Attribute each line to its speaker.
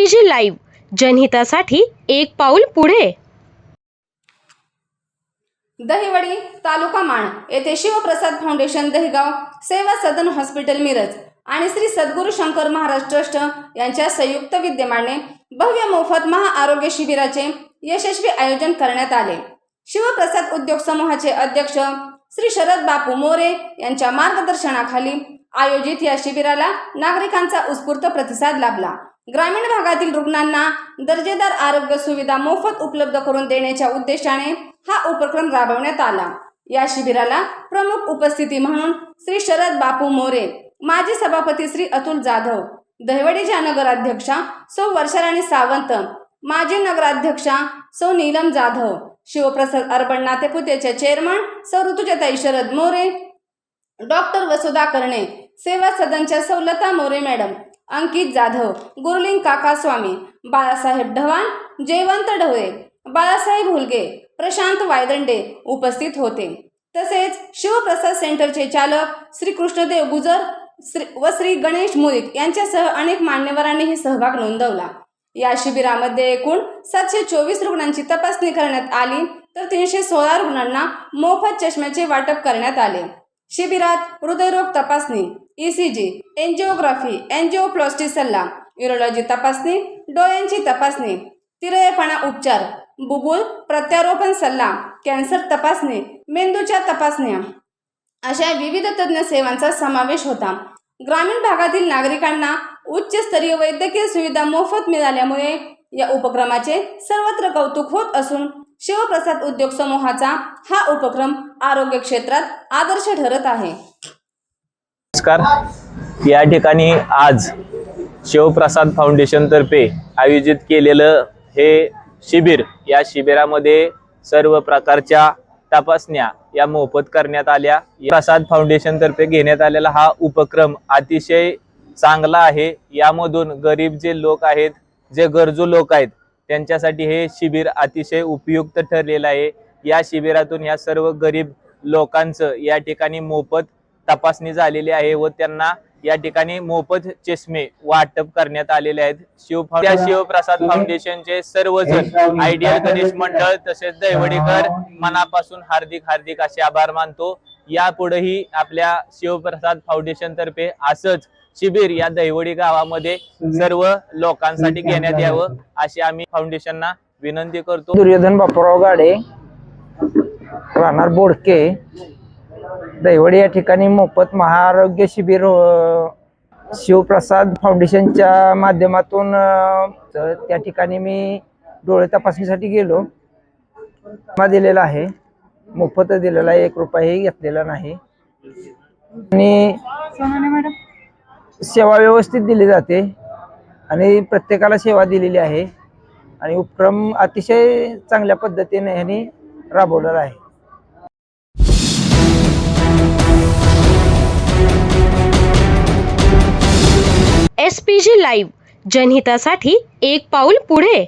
Speaker 1: SPG live, जनहितासाठी एक पाऊल पुढे।
Speaker 2: दहिवडी तालुका माण येथे शिवप्रसाद फाउंडेशन दहिगाव, सेवा सदन हॉस्पिटल मिरज आणि श्री सद्गुरू शंकर महाराज ट्रस्ट यांच्या संयुक्त विद्यमाने भव्य मोफत महाआरोग्य शिबिराचे यशस्वी आयोजन करण्यात आले। शिवप्रसाद उद्योग समूहाचे अध्यक्ष श्री शरद बापू मोरे यांच्या मार्गदर्शनाखाली आयोजित या शिबिराला नागरिकांचा उत्स्फूर्त प्रतिसाद लाभला। ग्रामीण भागातील रुग्णांना दर्जेदार आरोग्य सुविधा मोफत उपलब्ध करून देण्याच्या उद्देशाने हा उपक्रम राबवण्यात आला। या शिबिराला प्रमुख उपस्थिती म्हणून श्री शरद बापू मोरे, माजी सभापती श्री अतुल जाधव, दहिवडीच्या नगराध्यक्षा सौ वर्षाराणी सावंत, माजी नगराध्यक्षा सौ नीलम जाधव, शिवप्रसाद अर्बन नातेपुतेच्या चेअरमन सौ ऋतुजाताई शरद मोरे, डॉक्टर वसुधा करणे, सेवा सदनच्या सौ लता मोरे मॅडम, अंकित जाधव, गुरुलिंग काका स्वामी, बाळासाहेब ढवाण, जयवंत ढवळे, बाळासाहेब हुलगे, प्रशांत वायदंडे उपस्थित होते। तसेच शिवप्रसाद सेंटरचे चालक श्री कृष्णदेव गुजर व श्री गणेश मुळीक यांच्यासह अनेक मान्यवरांनीही सहभाग नोंदवला। या शिबिरामध्ये एकूण 724 रुग्णांची तपासणी करण्यात आली, तर 316 रुग्णांना मोफत चष्म्याचे वाटप करण्यात आले। शिबिरात हृदयरोग तपासणी, ECG, एंजिओग्राफी, एंजिओप्लास्टी सल्ला, यूरोलॉजी तपासणी, डोळ्यांची तपासणी, तिरळेपणा उपचार, बुबुळ प्रत्यारोपण सल्ला, कॅन्सर तपासणी, मेंदूच्या तपासण्या अशा विविध तज्ञ सेवांचा समावेश होता। ग्रामीण भागातील नागरिकांना उच्च स्तरीय वैद्यकीय सुविधा मोफत मिळाल्यामुळे या उपक्रमाचे सर्वत्र कौतुक होत असून शिवप्रसाद उद्योग समूहाचा हा उपक्रम आरोग्य क्षेत्रात आदर्श ठरत आहे।
Speaker 3: नमस्कार, या ठिकाणी आज शिवप्रसाद फाउंडेशन तर्फे आयोजित केलेलं हे शिबिर, या शिबिरामध्ये सर्व प्रकारच्या तपासण्या या मोफत करण्यात आल्या। प्रसाद फाउंडेशन तर्फे घेण्यात आलेला हा उपक्रम अतिशय चांगला आहे। यामधून गरीब जे लोक आहेत, जे गरजू लोक आहेत, त्यांच्यासाठी हे शिबिर अतिशय उपयुक्त ठरलेलं आहे। या शिबिरातून या सर्व गरीब लोकांचं या ठिकाणी मोफत तपासणी झालेली आहे व त्यांना या ठिकाणी मोफत चष्मे वाटप करण्यात आलेले आहेत। शिवप्रसाद फाउंडेशनचे सर्वजण, आयडियल गणेश मंडळ तसेच दहिवडीकर मनापासून हार्दिक असे आभार मानतो। यापुढेही आपल्या शिवप्रसाद फाउंडेशन तर्फे असंच शिबिर या दहिवडी गावामध्ये सर्व लोकांसाठी घेण्यात यावं अशी आम्ही फाउंडेशनना विनंती करतो।
Speaker 4: दुर्योधन बापूराव गाडे, राहणार बोडके, दहिवडी या ठिकाणी मोफत महाआरोग्य शिबिर शिवप्रसाद फाउंडेशनच्या माध्यमातून त्या ठिकाणी मी डोळे तपासणीसाठी गेलो। दिलेला आहे, मोफत दिलेला आहे, 1 रुपयाही घेतलेला नाही आणि सेवा व्यवस्थित दिली जाते आणि प्रत्येकाला सेवा दिलेली आहे आणि उपक्रम अतिशय चांगल्या पद्धतीने ह्यांनी राबवलेला आहे।
Speaker 1: SPG लाईव्ह, जनहितासाठी एक पाऊल पुढे।